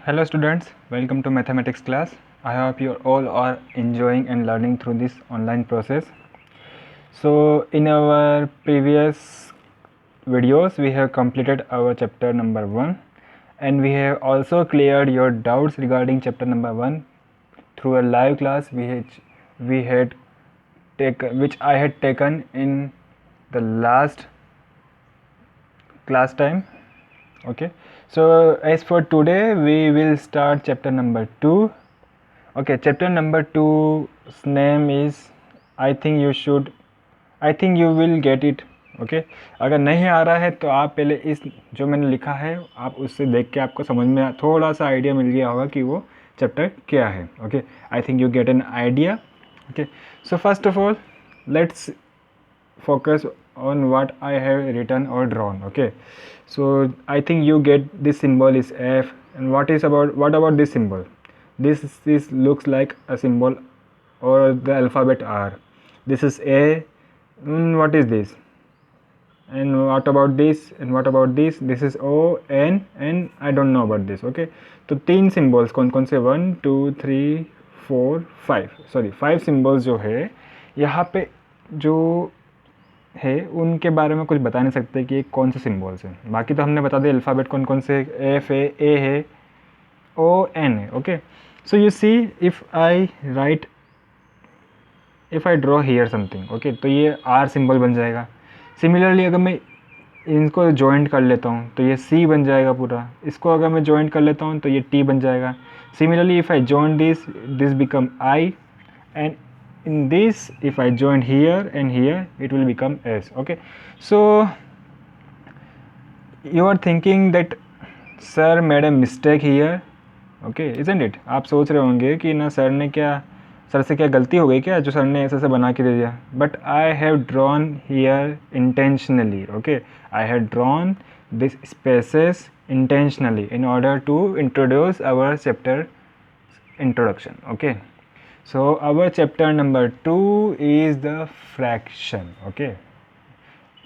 Hello students, welcome to mathematics class. I hope you all are enjoying and learning through this online process. So in our previous videos we have completed our chapter number 1 and we have also cleared your doubts regarding chapter number 1 through a live class we had taken, which I had taken in the last class time. Okay, so as for today we will start chapter number 2. Okay, chapter number 2's name is I think you will get it. Okay, अगर नहीं आ रहा है तो आप पहले इस जो मैंने लिखा है आप उससे देख के आपको समझ में थोड़ा सा आइडिया मिल गया होगा कि वो चैप्टर क्या है. Okay, I think you get an idea. Okay, so first of all let's focus on what I have written or drawn. Okay, so I think you get this symbol is F, and what about this symbol? This looks like a symbol or the alphabet R. This is A. What is this? And what about this? And what about this? This is O, N, and I don't know about this. Okay, तो तीन symbols कौन कौन से 1 2 3 4 5 sorry 5 symbols जो है यहाँ पे जो है उनके बारे में कुछ बता नहीं सकते कि कौन से सिम्बल्स हैं. बाकी तो हमने बता दिया अल्फ़ाबेट कौन कौन से एफ है, ए है, ओ, एन है. Okay, so you see if I draw here something. Okay, तो ये आर सिंबल बन जाएगा. सिमिलरली अगर मैं इनको जॉइंट कर लेता हूँ तो ये सी बन जाएगा पूरा. इसको अगर मैं जॉइंट कर लेता हूँ तो ये टी बन जाएगा. Similarly if I joined this become I, and in this if I join here and here it will become S. Okay, so you are thinking that sir made a mistake here. Okay, isn't it? आप सोच रहे होंगे कि ना sir से क्या गलती हो गई क्या जो सर ने ऐसे बना के दे दिया. But I have drawn here intentionally. Okay, I have drawn this spaces intentionally in order to introduce our chapter introduction. Okay, so our chapter number 2 is the fraction. Okay,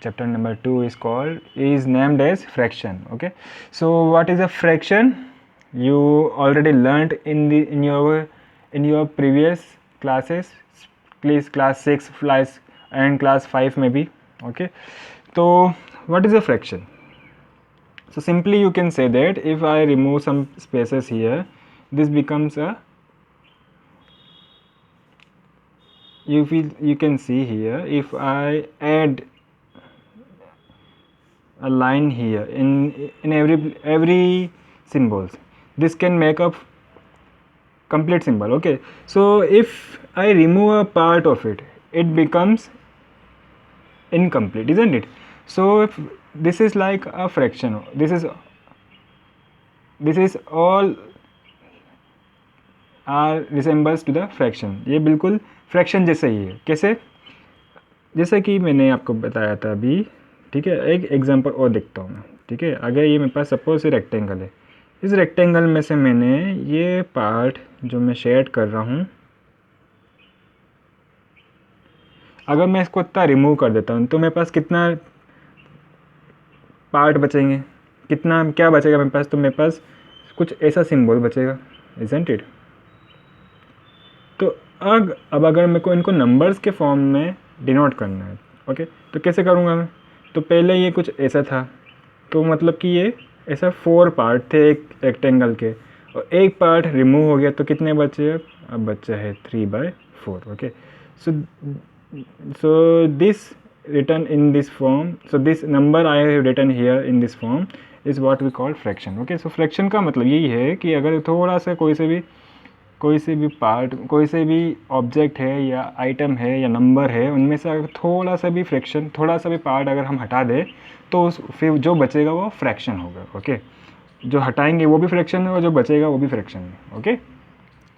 chapter number 2 is named as fraction. Okay, so what is a fraction? You already learned in your previous classes, please class 6 flies and class 5 maybe. Okay, so what is a fraction? So simply you can say that if I remove some spaces here, this becomes a, you can see here, if I add a line here in every symbols, this can make up complete symbol. Okay, so if I remove a part of it, it becomes incomplete, isn't it? So if this is like a fraction, this is all are resembles to the fraction. ये बिल्कुल fraction जैसा ही है. कैसे? जैसा कि मैंने आपको बताया था अभी. ठीक है, एक एग्जांपल और देखता हूँ मैं. ठीक है, अगर ये मेरे पास सपोज रेक्टेंगल है, इस रेक्टेंगल में से मैंने ये पार्ट जो मैं शेड कर रहा हूँ, अगर मैं इसको इतना रिमूव कर देता हूँ तो मेरे पास कितना पार्ट बचेंगे, क्या बचेगा मेरे पास? तो मेरे पास कुछ ऐसा सिंबल बचेगा, इजंट इट? तो अब अगर मेरे को इनको नंबर्स के फॉर्म में डिनोट करना है, ओके, तो कैसे करूँगा मैं? तो पहले ये कुछ ऐसा था, तो मतलब कि ये ऐसा 4 पार्ट थे एक रेक्टेंगल के, और एक पार्ट रिमूव हो गया तो कितने बचे? अब बचा है 3/4. Okay, so this written in this form, so this number I have written here in this form is what we call fraction. Okay, so fraction का मतलब यही है कि अगर थोड़ा सा कोई से भी पार्ट, कोई से भी ऑब्जेक्ट है या आइटम है या नंबर है, उनमें से अगर थोड़ा सा भी फ्रैक्शन, थोड़ा सा भी पार्ट अगर हम हटा दें तो फिर जो बचेगा वो फ्रैक्शन होगा. ओके, जो हटाएंगे वो भी फ्रैक्शन है और जो बचेगा वो भी फ्रैक्शन है. ओके,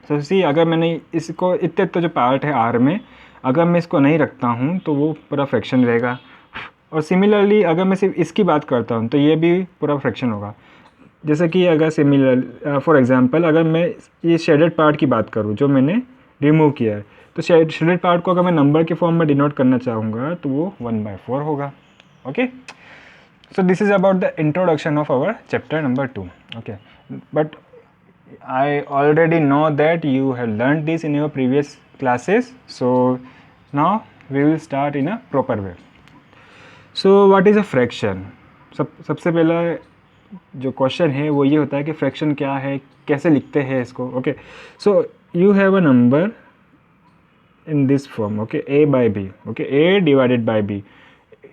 सो सी अगर मैंने इसको इतने जो पार्ट है आर में, अगर मैं इसको नहीं रखता हूँ तो वो पूरा फ्रैक्शन रहेगा. और सिमिलरली अगर मैं सिर्फ इसकी बात करता हूँ तो ये भी पूरा फ्रैक्शन होगा. जैसे कि अगर सिमिलर फॉर एग्जांपल अगर मैं ये शेडेड पार्ट की बात करूँ जो मैंने रिमूव किया है, तो शेडेड पार्ट को अगर मैं नंबर के फॉर्म में डिनोट करना चाहूँगा तो वो 1/4 होगा. Okay, so this is about the introduction of our chapter number 2. Okay, but I already know that you have learned this in your previous classes. So now we will start in a proper way. So what is a fraction? सबसे पहला जो question है वो ये होता है कि fraction क्या है, कैसे लिखते हैं इसको. Okay, so you have a number in this form, okay, a by b, okay, a divided by b.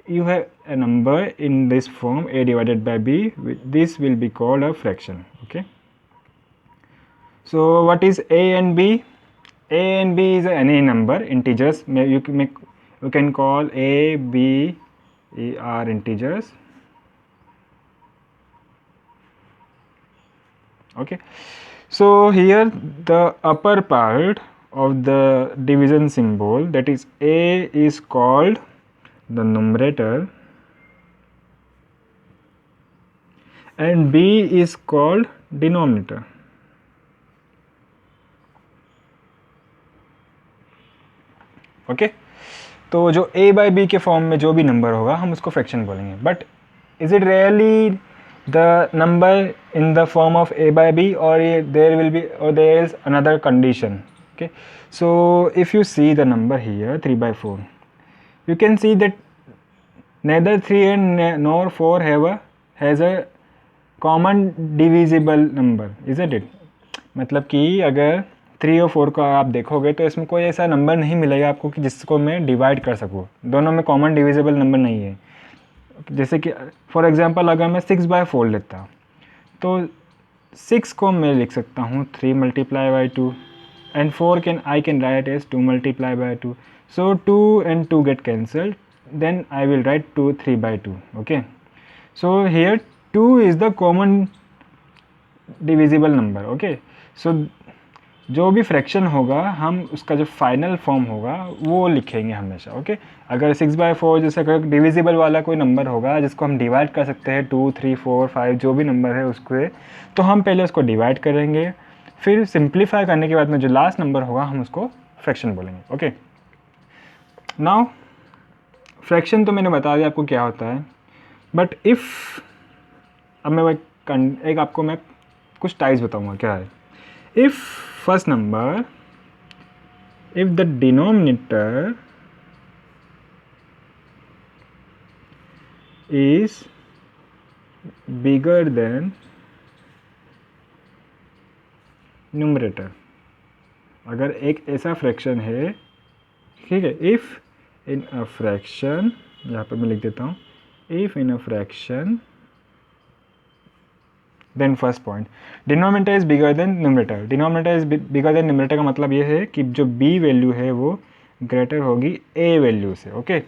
You have a number in this form, a divided by b. This will be called a fraction. Okay, so what is a and b? A and b is any number, integers. You can call a, b are integers. Okay, so here the upper part of the division symbol, that is a, is called the numerator and b is called denominator. Okay, तो जो a by B के form में जो भी number होगा हम उसको fraction बोलेंगे. But is it really the number in the form of a by B, और देयर विल बी, और there is another condition. Okay, so if you see the number here 3/4, you can see that neither 3 and nor 4 has a common divisible number, isn't it? मतलब कि अगर 3 और 4 का आप देखोगे तो इसमें कोई ऐसा नंबर नहीं मिलेगा आपको कि जिसको मैं डिवाइड कर सकूँ. दोनों में कॉमन डिविजिबल नंबर नहीं है. जैसे कि फॉर एग्जांपल अगर मैं 6/4 लेता तो 6 को मैं लिख सकता हूँ 3 × 2 and 4 I can write as 2 × 2. So 2 and 2 get cancelled, then I will write 3/2. Okay, so here 2 is the common divisible number. Okay, so जो भी फ्रैक्शन होगा हम उसका जो फाइनल फॉर्म होगा वो लिखेंगे हमेशा. ओके, अगर 6/4 जैसे अगर डिविजिबल वाला कोई नंबर होगा जिसको हम डिवाइड कर सकते हैं 2, 3, 4, 5 जो भी नंबर है उसको, तो हम पहले उसको डिवाइड करेंगे, फिर सिंप्लीफाई करने के बाद में जो लास्ट नंबर होगा हम उसको फ्रैक्शन बोलेंगे. ओके, नाउ फ्रैक्शन तो मैंने बता दिया आपको क्या होता है. बट इफ़ अब मैं एक आपको मैं कुछ टाइप्स बताऊंगा क्या है. If first number, if the denominator is bigger than numerator, अगर एक ऐसा फ्रैक्शन है, ठीक है, इफ़ इन अ फ्रैक्शन, यहाँ पर मैं लिख देता हूँ, if in a fraction, then first point, denominator is bigger then numerator. Denominator is bigger then numerator का मतलब ये है कि जो b वैल्यू है वो ग्रेटर होगी a वैल्यू से. ओके,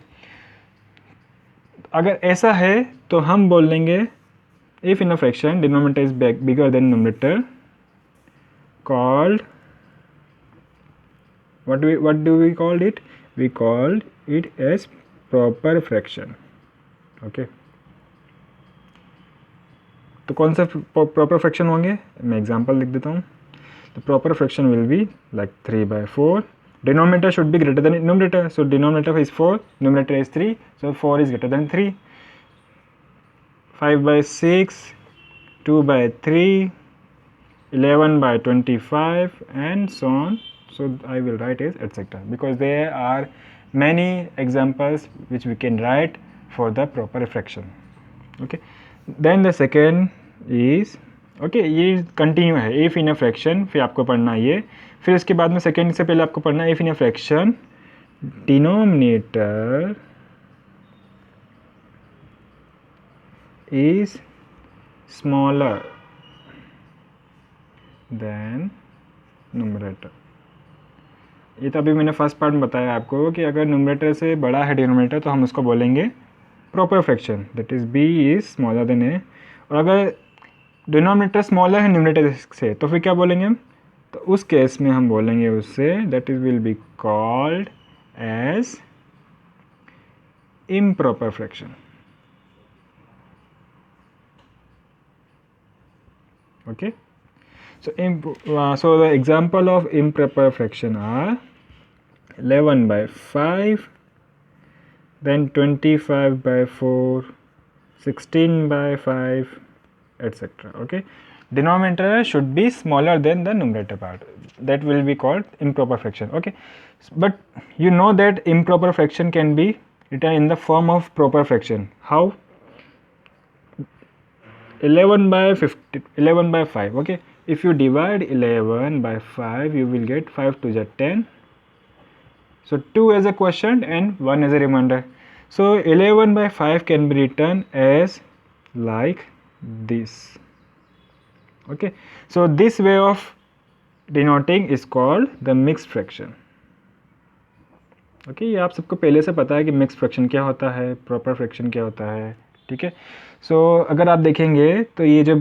अगर ऐसा है तो हम बोल लेंगे if in a fraction denominator is bigger then numerator, called what do we called it? We called it as proper fraction. Okay, तो कौन सा प्रॉपर फ्रैक्शन होंगे, मैं एग्जांपल लिख देता हूँ. The proper fraction will be like 3/4. Denominator should be greater than numerator, so denominator is 4, numerator is 3, so 4 is greater then 3. 5/6, 2/3, 11/25 and so on. So I will write as etc. because there are many examples which we can write for the proper fraction. Okay, then the second is, okay, ये continue है. If in a fraction, फिर आपको पढ़ना है ये, फिर इसके बाद में सेकेंड से पहले आपको पढ़ना है if in a fraction denominator is smaller than numerator. ये तो अभी मैंने फर्स्ट पार्ट में बताया आपको कि अगर न्यूमरेटर से बड़ा है डिनोमिनेटर तो हम उसको बोलेंगे proper fraction, that is b is smaller than a. और अगर डिनोमिनेटर स्मॉलर है न्यूमरेटर से तो फिर क्या बोलेंगे हम, तो उस केस में हम बोलेंगे उससे that is will be called as improper fraction. Okay, so the example of improper fraction are 11/5, then 25/4, 16/5, etc. Okay, denominator should be smaller than the numerator part. That will be called improper fraction. Okay, but you know that improper fraction can be written in the form of proper fraction. How? 11 by 50, 11 by 5. Okay, if you divide 11 by 5, you will get 5 to the 10. So 2 as a quotient and 1 as a remainder. So 11 by 5 can be written as like this. Okay, so this way of denoting is called the mixed fraction. Okay, ये आप सबको पहले से पता है कि mix fraction क्या होता है, प्रॉपर फ्रैक्शन क्या होता है. ठीक है, सो अगर आप देखेंगे तो ये जो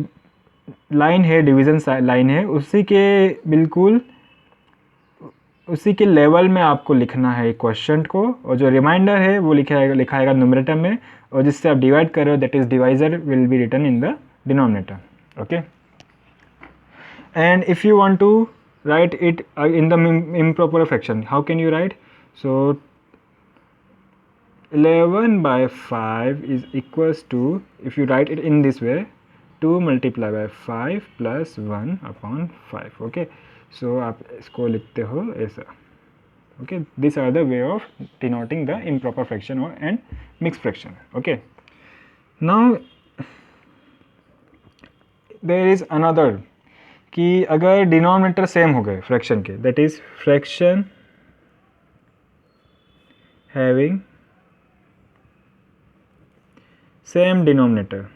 लाइन है, डिवीज़न लाइन है, उसी के बिल्कुल उसी के लेवल में आपको लिखना है क्वेश्चन को, और जो रिमाइंडर है वो लिखाएगा न्यूमरेटर में, और जिससे आप डिवाइड कर रहे हो that is divisor will be written in the denominator. Okay, and if you want to write it in the improper fraction, how can you write? So 11 by 5 is equals to, if you write it in this way, 2 multiplied by 5 plus 1 upon 5. Okay, so आप इसको लिखते हो ऐसा. Okay, these are the way of denoting the improper fraction or and mixed fraction. Okay, now there is another, कि अगर denominator same हो गए fraction के, that is fraction having same denominator.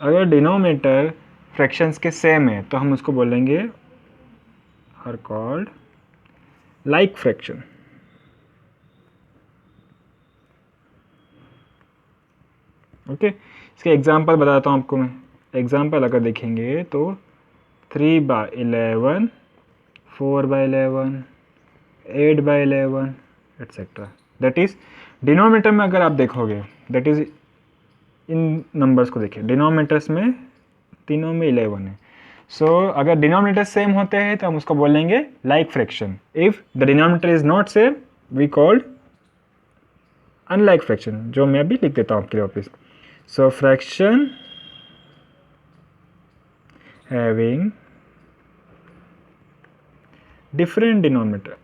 अगर डिनोमिनेटर फ्रैक्शंस के सेम है तो हम उसको बोलेंगे are called like fraction. Okay, इसके एग्जांपल बताता हूँ आपको मैं. एग्जांपल अगर देखेंगे तो 3 by 11, 4 by 11, 8 by 11 etcetera. That is denominator में अगर आप देखोगे, दैट इज़ इन नंबर्स को देखिए, डिनोमिनेटर्स में तीनों में 11 है. सो अगर डिनोमिनेटर सेम होते हैं तो हम उसको बोलेंगे like fraction. If the denominator is not same we called unlike fraction, जो मैं अभी लिख देता हूँ आपके लिए वापस. So fraction having different denominator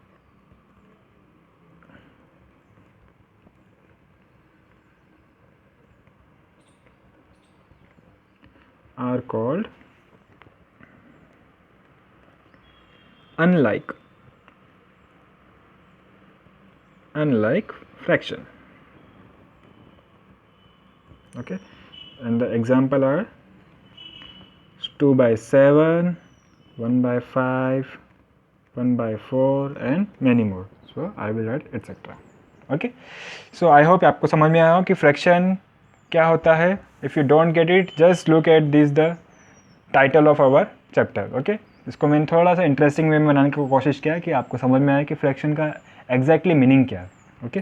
are called unlike fraction. Okay, and the example are 2 by 7, 1 by 5, 1 by 4 and many more. So I will write etc. Okay, so I hope आपको समझ में आया हो कि फ्रैक्शन क्या होता है. If you don't get it, just look at this the title of our chapter. Okay, इसको मैंने थोड़ा सा इंटरेस्टिंग वे में बनाने की कोशिश किया कि आपको समझ में आए कि फ्रैक्शन का एग्जैक्टली मीनिंग क्या है. Okay,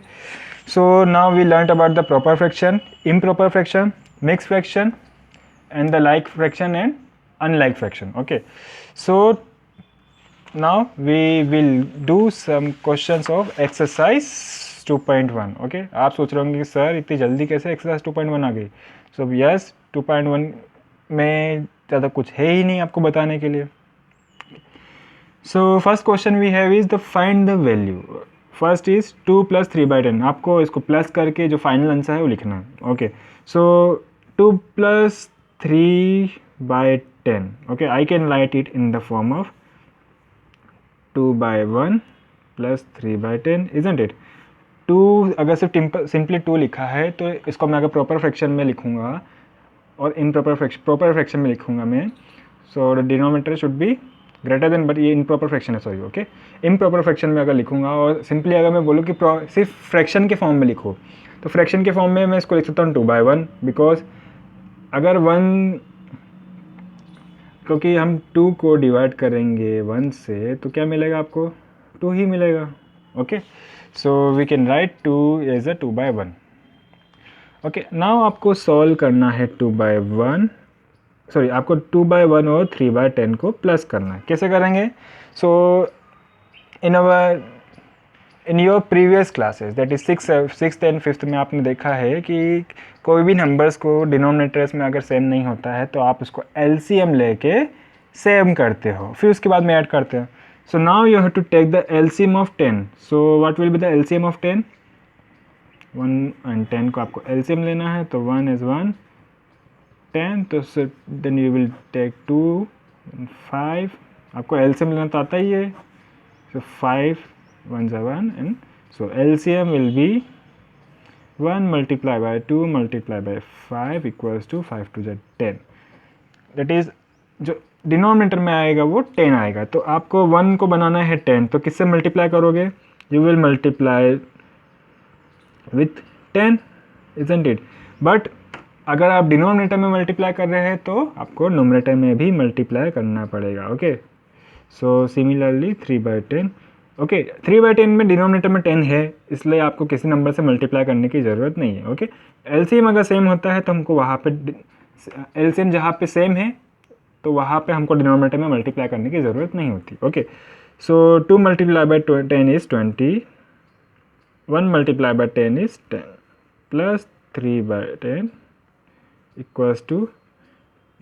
so now we learnt about the proper fraction, improper fraction, mixed fraction and the like fraction and unlike fraction. Okay, so now we will do some questions of exercise 2.1. Okay, आप सोच रहे होंगे कि sir इतनी जल्दी कैसे exercise 2.1 आ गई. So yes, 2.1 में ज़्यादा कुछ है ही नहीं आपको बताने के लिए. So first question we have is the find the value. First is 2 + 3 by 10. आपको इसको प्लस करके जो फाइनल आंसर है वो लिखना है. Okay, so 2 + 3 by 10. Okay, I can write it in the form of 2 by 1 + 3 by 10, isn't it. 2 अगर सिर्फ सिंपली 2 लिखा है तो इसको मैं अगर प्रॉपर फ्रैक्शन में लिखूँगा और प्रॉपर फ्रैक्शन में लिखूँगा मैं, so the denominator should be greater than, but ये इम्प्रॉपर फ्रैक्शन है, सॉरी. ओके, इम्प्रॉपर फ्रैक्शन में अगर लिखूँगा और सिंपली अगर मैं बोलूँ कि सिर्फ फ्रैक्शन के फॉर्म में लिखो, तो फ्रैक्शन के फॉर्म में मैं इसको लिख सकता हूँ 2 by 1, बिकॉज अगर 1, क्योंकि हम 2 को डिवाइड करेंगे 1 से तो क्या मिलेगा आपको, 2 ही मिलेगा. Okay, so we can write 2 as a 2 by 1. Okay, now आपको सॉल्व करना है 2 by 1, सॉरी आपको 2 by 1 और 3 by 10 को प्लस करना है. कैसे करेंगे? So in our in your previous classes that is six and fifth में आपने देखा है कि कोई भी नंबर्स को डिनोमिनेटर्स में अगर सेम नहीं होता है तो आप उसको एलसीएम लेके सेम करते हो, फिर उसके बाद में ऐड करते हो. So now you have to take the LCM of 10. So what will be the LCM of 10? 1 and 10 को आपको एलसीएम लेना है, तो 1 is 1, 10, तो then you will take 2 and 5. आपको एलसीएम लेना तो आता ही है. So 5 1s are 1, and so LCM will be 1 multiplied by 2 multiplied by 5 equals to 5 to the 10. That is जो डिनोमिनेटर में आएगा वो 10 आएगा. तो आपको 1 को बनाना है 10, तो किससे मल्टीप्लाई करोगे? You will multiply with 10, isn't it? But अगर आप डिनोमिनेटर में मल्टीप्लाई कर रहे हैं तो आपको नोमिनेटर में भी मल्टीप्लाई करना पड़ेगा. Okay, so similarly 3/10. ओके, 3/10 में डिनोमिनेटर में 10 है, इसलिए आपको किसी नंबर से मल्टीप्लाई करने की ज़रूरत नहीं है. ओके, एलसीएम अगर सेम होता है तो हमको वहाँ पे एलसीएम जहाँ पे सेम है तो वहाँ पे हमको डिनोमिनेटर में मल्टीप्लाई करने की ज़रूरत नहीं होती. Okay, so 2 multiplied by 10 is 20, 1 multiplied by 10 is 10, plus 3/10 equals to,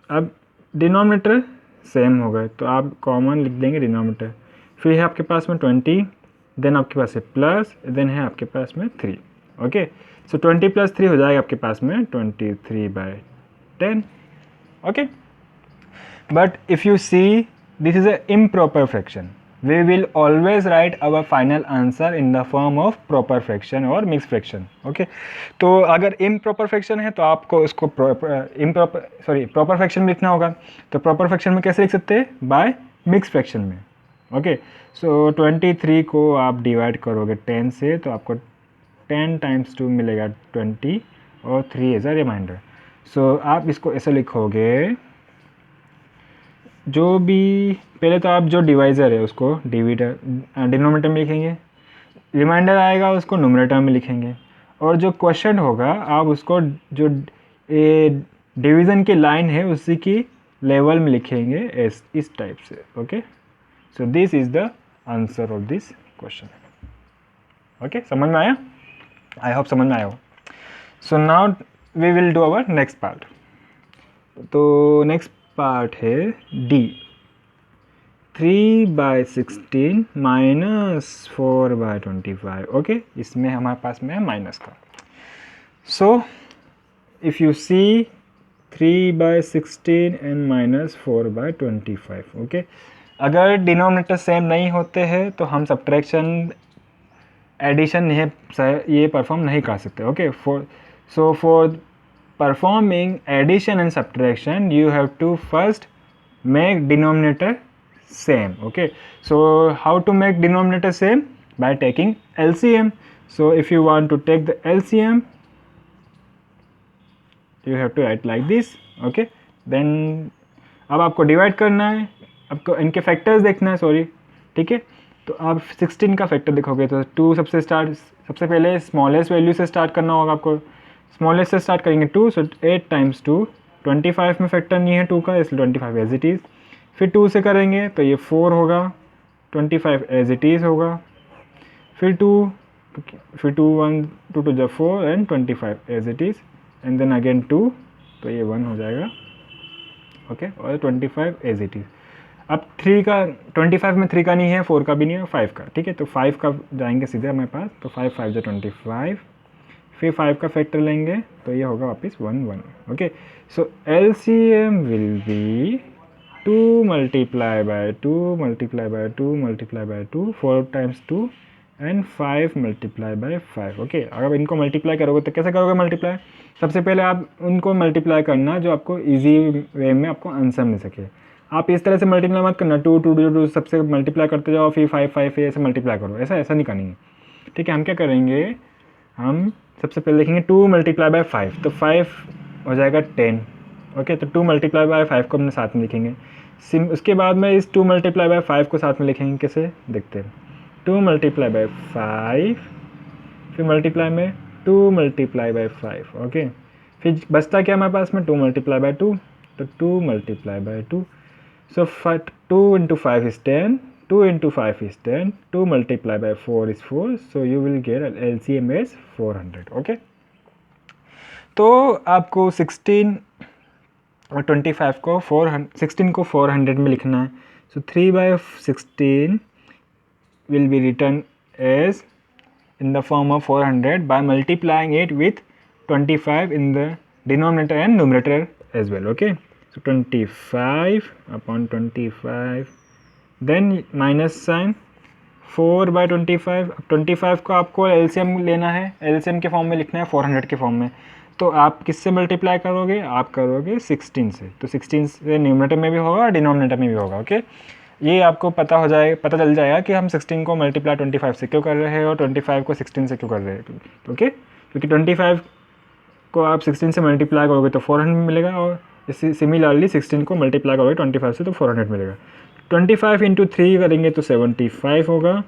अब डिनोमिनेटर सेम हो गए तो आप कॉमन लिख देंगे डिनोमिनेटर. फिर है आपके पास में 20, देन आपके पास है प्लस, देन है आपके पास में 3. ओके, सो 20 + 3 हो जाएगा आपके पास में 23/10. Okay, but if you see this is a improper fraction, we will always write our final answer in the form of proper fraction और मिक्स फ्रैक्शन. ओके, तो अगर इम्प्रॉपर फ्रैक्शन है तो आपको उसको प्रॉपर फ्रैक्शन में लिखना होगा. तो प्रॉपर फ्रैक्शन में कैसे लिख सकते हैं? बाय मिक्स फ्रैक्शन में. ओके, सो 23 को आप डिवाइड करोगे 10 से तो आपको 10 × 2 मिलेगा 20 और 3 एज अ रिमाइंडर. सो आप इसको ऐसे लिखोगे, जो भी पहले तो आप जो डिवाइज़र है उसको डिनोमिनेटर में लिखेंगे, रिमाइंडर आएगा उसको नोमिनेटर में लिखेंगे, और जो क्वेश्चन होगा आप उसको जो डिवीज़न की लाइन है उसी की लेवल में लिखेंगे इस टाइप से. Okay, so this is the answer of this question. Okay, समझ में आया? आई होप समझ में आया हो. So now we will do our next part. तो नेक्स्ट पार्ट है डी, 3/16 - 4/25. ओके, इसमें हमारे पास में है माइनस का. सो if you see 3/16 and -4/25. Okay, अगर डिनोमिनेटर सेम नहीं होते हैं तो हम सब्ट्रैक्शन एडिशन ये परफॉर्म नहीं कर सकते. Okay, for performing addition and subtraction you have to first make denominator same. Okay, so how to make denominator same? By taking LCM. So if you want to take the LCM you have to write like this. Okay, then अब आपको divide करना है, आपको इनके factors देखना है. Sorry, ठीक है, तो आप 16 का फैक्टर देखोगे तो 2 सबसे पहले स्मॉलेस्ट वैल्यू से स्टार्ट करना होगा आपको. स्मॉलेस्ट से स्टार्ट करेंगे 2, सो 8 × 2, 25 में फैक्टर नहीं है 2 का, इसलिए 25 एज इट इज़. फिर 2 से करेंगे तो ये 4 होगा, 25 एज इट इज़ होगा. फिर 2 1 2 2 4 and 25 as it is, and then again 2, तो ये 1 हो जाएगा. ओके, और 25 एज इट इज़. अब 3 का 25 में 3 का नहीं है, 4 का भी नहीं है, 5 का. ठीक है, तो 5 का जाएंगे सीधे हमारे पास, तो 5 5 × 25, फिर 5 का फैक्टर लेंगे तो ये होगा वापस 1 1. Okay, so LCM will be 2 multiplied by 2 multiplied by 2 multiplied by 2, 4 × 2 and 5 multiplied by 5. Okay, अगर इनको मल्टीप्लाई करोगे तो कैसे करोगे मल्टीप्लाई? सबसे पहले आप उनको मल्टीप्लाई करना जो आपको ईजी वे में आपको आंसर मिल सके. आप इस तरह से मल्टीप्लाई मत करना, 2 2 2 सबसे मल्टीप्लाई करते जाओ, फिर 5 5 फिर ऐसे मल्टीप्लाई करो, ऐसा नहीं करनी है. ठीक है, हम क्या करेंगे, हम सबसे पहले लिखेंगे 2 multiplied by 5, तो 5 हो जाएगा 10. ओके, तो 2 multiplied by 5 को हमने साथ में लिखेंगे. उसके बाद में इस 2 multiplied by 5 को साथ में लिखेंगे, कैसे देखते हैं. 2 multiplied by 5, फिर मल्टीप्लाई में 2 multiplied by 5. ओके, फिर बचता क्या हमारे पास में 2 multiplied by 2, तो 2 multiplied by 2. So 2 × 5 is 10, 2 into 5 is 10, 2 multiplied by 4 is 4, so you will get LCM as 400. Okay, तो आपको 16 और 25 को 16 को 400 में लिखना है. So 3/16 will be written as in the form of 400 by multiplying it with 25 in the denominator and numerator as well. Okay, so 25 upon 25, then minus sign 4/25. 25 को आपको LCM लेना है, LCM के फॉर्म में लिखना है 400 के फॉर्म में. तो आप किससे मल्टीप्लाई करोगे? आप करोगे 16 से. तो 16 से न्यूमरेटर में भी होगा और डिनोमिनेटर में भी होगा. ओके, ये आपको पता चल जाएगा कि हम 16 को मल्टीप्लाई 25 से क्यों कर रहे हैं और 25 को 16 से क्यों कर रहे हैं. ओके, क्योंकि 25 को आप 16 से मल्टीप्लाई करोगे तो 400 मिलेगा, और इसी सिमिलरली 16 को मल्टीप्लाई करोगे 25 से तो 400 मिलेगा. 25 इंटू 3 करेंगे तो 75 होगा,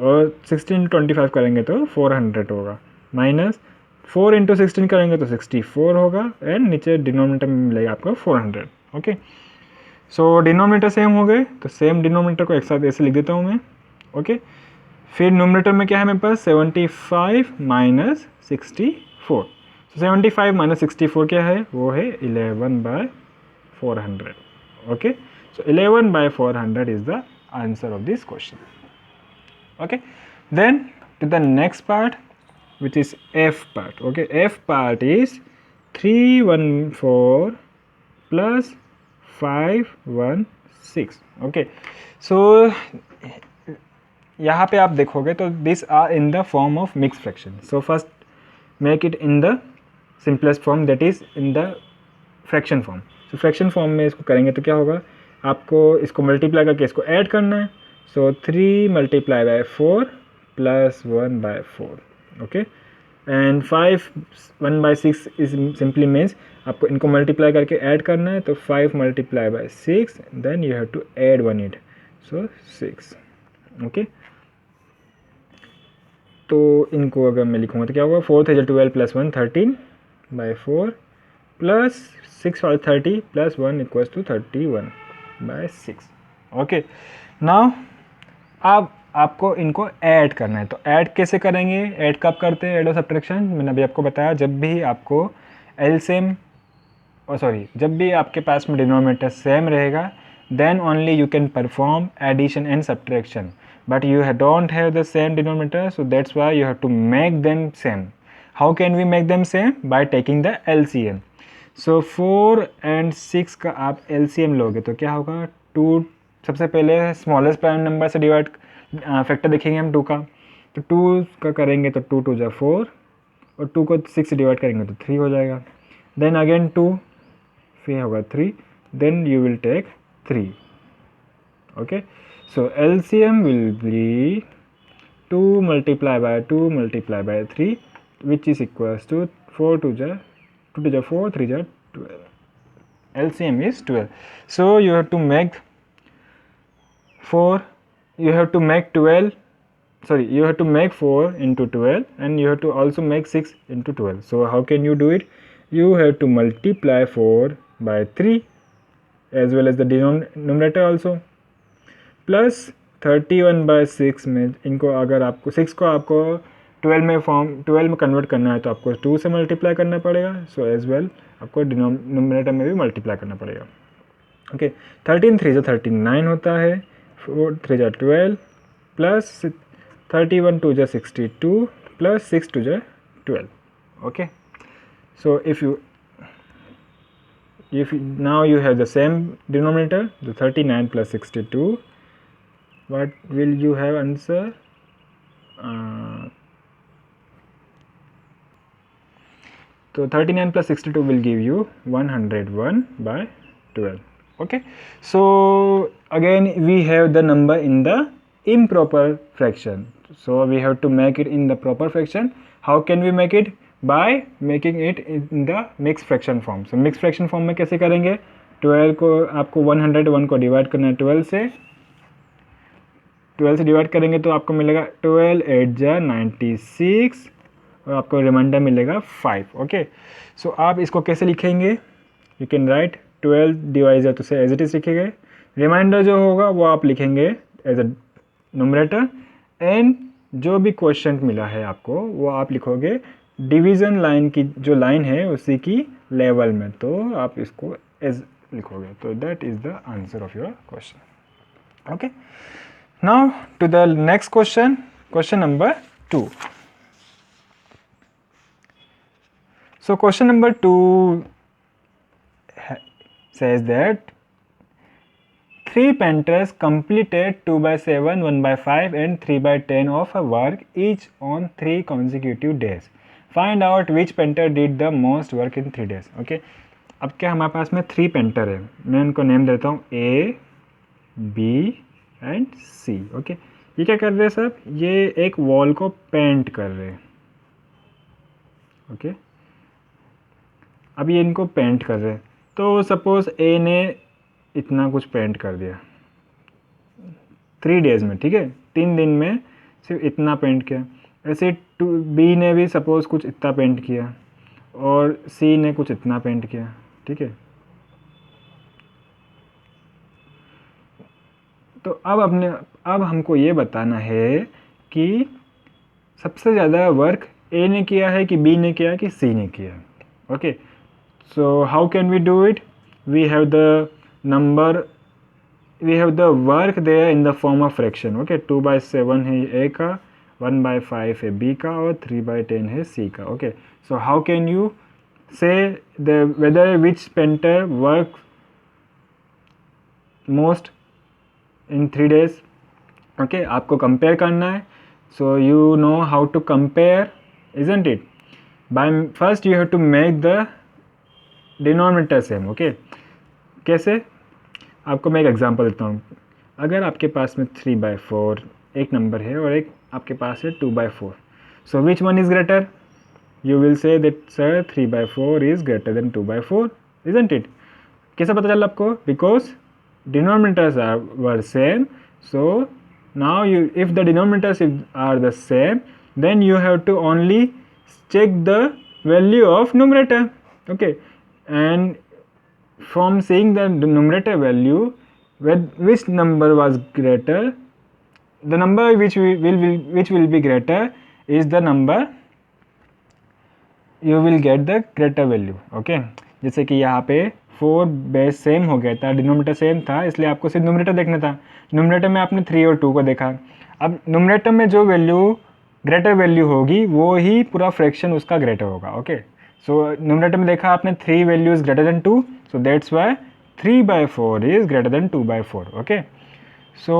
और 16 इंटू 25 करेंगे तो 400 होगा, माइनस 4 इंटू 16 करेंगे तो 64 होगा, एंड नीचे डिनोमिनेटर में मिलेगा आपको 400. ओके, सो डिनोमिनेटर सेम हो गए, तो सेम डिनोमिनेटर को एक साथ ऐसे लिख देता हूँ मैं. ओके, फिर न्यूमरेटर में क्या है मेरे पास? 75 माइनस 64. 75 माइनस 64 क्या है? वो है 11/400. Okay, so 11/400 is the answer of this question. Okay, then to the next part, which is F part. Okay, F part is 314 plus 516. Okay, so यहाँ पे आप देखोगे तो these are in the form of mixed fraction. So first make it in the simplest form, that is in the fraction form. So fraction form में इसको करेंगे तो क्या होगा? आपको इसको मल्टीप्लाई करके इसको ऐड करना है. सो 3 multiplied by 4 plus 1/4. Okay, and 5 1/6 is simply means आपको इनको मल्टीप्लाई करके ऐड करना है. तो 5 multiplied by 6, then you have to add 1 it, so 6. Okay, तो इनको अगर मैं लिखूँगा तो क्या होगा? 4 3 12 plus 1 13/4 प्लस 6 और 30 plus 1 equals to 31/6. Okay, now अब आपको इनको ऐड करना है. तो ऐड कैसे करेंगे? ऐड कब करते हैं? ऐड और सब्ट्रैक्शन मैंने अभी आपको बताया, जब भी आपको एलसीएम जब भी आपके पास में डिनोमिनेटर सेम रहेगा, then only you can perform addition and subtraction, but you don't have the same denominator, so that's why you have to make them same. How can we make them same? By taking the LCM. So 4 and 6 का आप LCM लोगे तो क्या होगा? 2 सबसे पहले smallest prime number से divide factor देखेंगे हम 2 का. तो 2 का करेंगे तो 2 2 4, और 2 को 6 से डिवाइड करेंगे तो 3 हो जाएगा. देन अगेन 2, फिर होगा 3, then you will take 3. Okay, so LCM will be 2 multiplied by 2 multiplied by 3, which is equals to 4 2 to 4, 3 12. LCM is 12. So you have to make 4, you have to make 12, you have to make 4 into 12, and you have to also make 6 into 12. So how can you do it? You have to multiply 4 by 3 as well as the numerator also, plus 31/6 में इनको अगर आपको 6 को आपको 12 में convert करना है तो आपको 2 से मल्टीप्लाई करना पड़ेगा. सो एज वेल आपको डिनोमिनेटर में भी मल्टीप्लाई करना पड़ेगा. ओके, 13 3 39 होता है, 4 3 12, plus 31 2 62, plus 6 2 12. Okay, so if now you have the same denominator, the 39 plus 62, what will you have answer? So 39 plus 62 will give you 101/12. Okay, so again we have the number in the improper fraction, so we have to make it in the proper fraction. How can we make it? By making it in the mixed fraction form. So mixed fraction form में कैसे करेंगे? 12 को आपको 101 को divide करना है 12 से divide करेंगे तो आपको मिलेगा 12 8 96, और आपको रिमाइंडर मिलेगा 5. ओके, सो आप इसको कैसे लिखेंगे? यू कैन राइट 12 डिवाइजर तो से एज इट इज लिखेंगे. रिमाइंडर जो होगा वो आप लिखेंगे एज अ न्यूमरेटर, एंड जो भी क्वेश्चन मिला है आपको वो आप लिखोगे डिवीज़न लाइन की, जो लाइन है उसी की लेवल में, तो आप इसको एज लिखोगे, तो that is the answer of your question. Okay, now to the next question, question number 2. So question number 2 says that 3 painters completed 2/7, 1/5 and 3/10 of a work each on 3 consecutive days. Find out which painter did the most work in 3 days. Okay, अब क्या हमारे पास में 3 painter है, मैं उनको name देता हूँ A, B and C. Okay, ये क्या कर रहे हैं सब, ये एक वॉल को पेंट कर रहे हैं. ओके, अब ये इनको पेंट कर रहे हैं, तो सपोज़ ए ने इतना कुछ पेंट कर दिया 3 डेज़ में, ठीक है, 3 दिन में सिर्फ इतना पेंट किया. ऐसे बी ने भी सपोज़ कुछ इतना पेंट किया और सी ने कुछ इतना पेंट किया. ठीक है, तो अब हमको ये बताना है कि सबसे ज़्यादा वर्क ए ने किया है कि बी ने किया कि सी ने किया. Okay, so how can we do it? We have the work there in the form of fraction. Okay, 2/7 है A का, 1/5 है B का और 3/10 है C का. Okay, so how can you say whether which painter works most in 3 days? Okay, आपको compare करना है, so you know how to compare, isn't it? By first you have to make the denominator same. Okay, कैसे, आपको मैं एक example देता हूँ. अगर आपके पास में 3/4 एक नंबर है और एक आपके पास है 2/4, so which one is greater? You will say that sir 3/4 is greater than 2/4, isn't it? कैसे पता चला आपको? Because denominators were same. So now you, if the denominators are the same, then you have to only check the value of numerator. Okay, and from seeing the numerator value, which number was greater, the number which will be greater is the number you will get the greater value. Okay, जैसे कि यहाँ पे 4 base same हो गया था, denominator same था, इसलिए आपको सिर्फ न्यूमरेटर देखना था. न्यूमरेटर में आपने 3 और 2 को देखा. अब न्यूमरेटर में जो वैल्यू ग्रेटर वैल्यू होगी वो ही पूरा फ्रैक्शन उसका ग्रेटर होगा. ओके, सो न्यूमरेटर में देखा आपने 3 value is greater than 2, so that's why 3/4 is greater than 2/4. Okay, so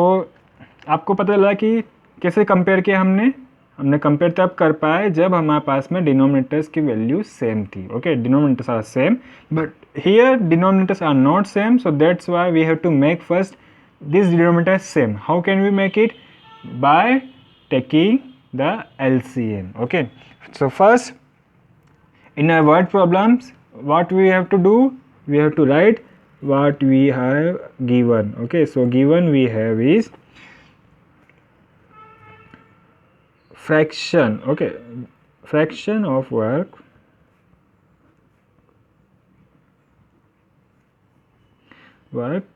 आपको पता चला कि कैसे कंपेयर किया हमने कंपेयर तब कर पाए जब हमारे पास में डिनोमिनेटर्स की वैल्यू सेम थी. Okay, denominators are same but here denominators are not same, so that's why we have to make first this denominator same. How can we make it? By taking the LCM. Okay, so first in our word problems what we have to do, we have to write what we have given. Okay, so given we have is fraction. Okay, fraction of work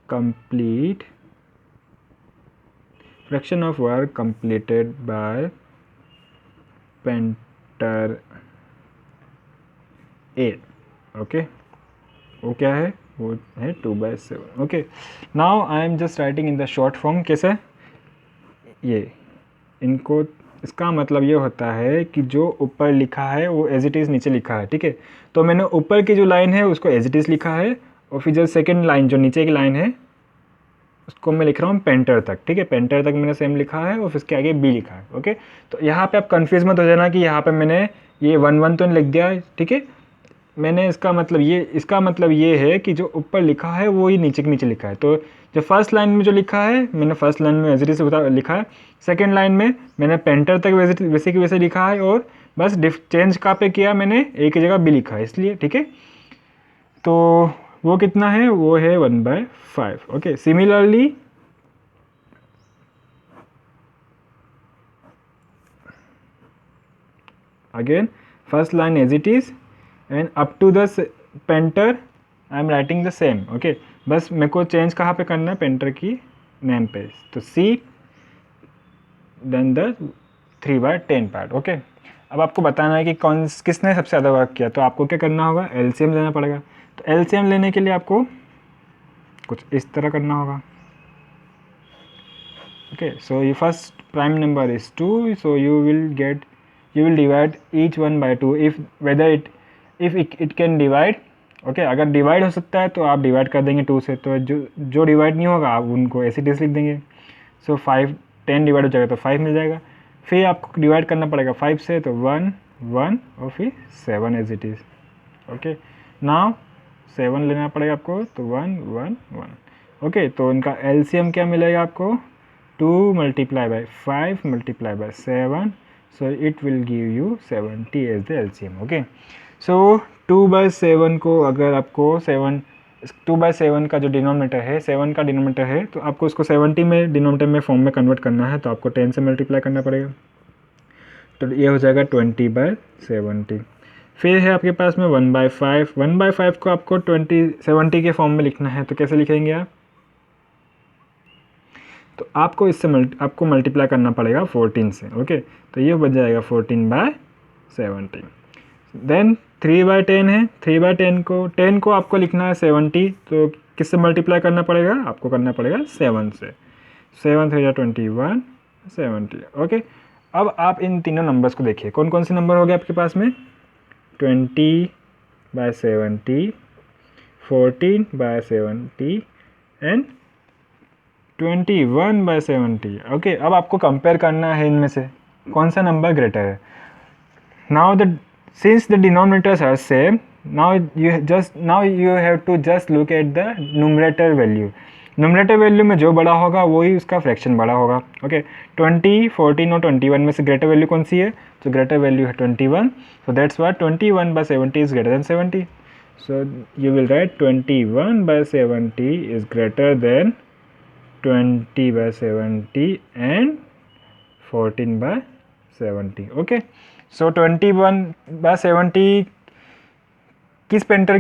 complete, fraction of work completed by painter A. Okay, वो क्या है? वो है 2/7. Okay, now I am just writing in the short form. कैसे? ये इनको, इसका मतलब ये होता है कि जो ऊपर लिखा है वो एज इट इज़ नीचे लिखा है. ठीक है, तो मैंने ऊपर की जो लाइन है उसको एज इट इज़ लिखा है और फिर जो सेकेंड लाइन जो नीचे की लाइन है उसको मैं लिख रहा हूँ पेंटर तक. ठीक है, पेंटर तक मैंने सेम लिखा है और फिर इसके आगे बी लिखा है. ओके, तो यहाँ पे आप कंफ्यूज मत हो जाना कि यहाँ पे मैंने ये 1 तो नहीं लिख दिया. ठीक है, मैंने इसका मतलब ये है कि जो ऊपर लिखा है वो ही नीचे के नीचे लिखा है. तो जो फर्स्ट लाइन में जो लिखा है मैंने फर्स्ट लाइन में एज इट इज़ लिखा है, सेकेंड लाइन में मैंने पेंटर तक वैसे की वैसे लिखा है और बस चेंज कहाँ पे किया मैंने, एक ही जगह बी लिखा है इसलिए. ठीक है, तो वो कितना है? वो है 1/5. Okay, similarly again first line as it is and up to the painter I am writing the same. Okay, बस मेरे को चेंज कहाँ पे करना है? पेंटर की नेम पे. तो सी देन द 3/10 पार्ट। ओके, अब आपको बताना है कि किसने सबसे ज़्यादा वर्क किया, तो आपको क्या करना होगा, एलसीएम लेना पड़ेगा। तो एलसीएम लेने के लिए आपको कुछ इस तरह करना होगा। ओके, सो ये first prime number is 2, so you will divide each one by 2 if whether it can divide. Okay, अगर डिवाइड हो सकता है तो आप डिवाइड कर देंगे 2 से, तो जो डिवाइड नहीं होगा आप उनको ऐसे लिख देंगे। सो 10 डिवाइड हो जाएगा तो 5 मिल जाएगा। फिर आपको डिवाइड करना पड़ेगा 5 से, तो 1 1 और फिर 7 as it is. Okay, now 7 लेना पड़ेगा आपको, तो 1 1 1। ओके, तो इनका एलसीएम क्या मिलेगा आपको, 2 multiply by 5 multiply by 7, so it will give you 70 as the LCM। Okay, सो 2/7 को अगर आपको 2/7 का जो डिनोमिनेटर है, 7 का डिनोमिनेटर है, तो आपको उसको 70 में डिनोमिनेटर में फॉर्म में कन्वर्ट करना है, तो आपको 10 से मल्टीप्लाई करना पड़ेगा, तो ये हो जाएगा 20/70। फिर है आपके पास में 1/5। 1/5 को आपको 70 के फॉर्म में लिखना है, तो कैसे लिखेंगे आप, तो आपको आपको मल्टीप्लाई करना पड़ेगा 14 से। ओके, तो ये बन जाएगा 14/70। देन 3/10 है, 10 को आपको लिखना है 70, तो किससे मल्टीप्लाई करना पड़ेगा, आपको करना पड़ेगा 7 से। 7 3 21 70। ओके, अब आप इन तीनों नंबर्स को देखिए, कौन कौन से नंबर हो गए आपके पास में, 20/70, 14/70 एंड 21/70। ओके, अब आपको कंपेयर करना है इनमें से कौन सा नंबर ग्रेटर है। Now since the denominators are same, now you have to just look at the numerator value। numerator value में जो बड़ा होगा वही उसका फ्रैक्शन बड़ा होगा। ओके, 20 14 और 21 में से ग्रेटर वैल्यू कौन सी है, तो ग्रेटर वैल्यू है 21, so that's why 21/70 is greater than 70। So you will write 21/70 is greater than 20/70 and 14/70। Okay, so 21/70 किस पेंटर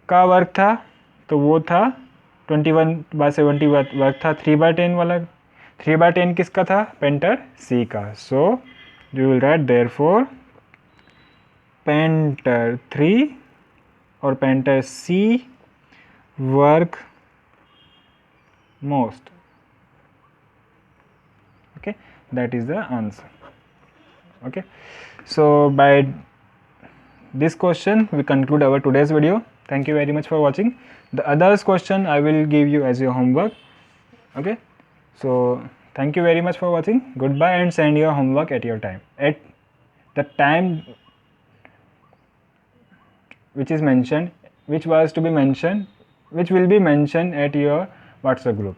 का वर्क था, तो वो था 21/70 वर्क था 3/10 वाला। 3/10 किसका था, पेंटर सी का। So you will write therefore painter 3 और painter C work most। okay, that is the answer। okay, so by this question we conclude our today's video। thank you very much for watching। the others question I will give you as your homework। okay, so thank you very much for watching, goodbye, and send your homework at your time, at the time which is mentioned, which was to be mentioned, which will be mentioned at your WhatsApp group।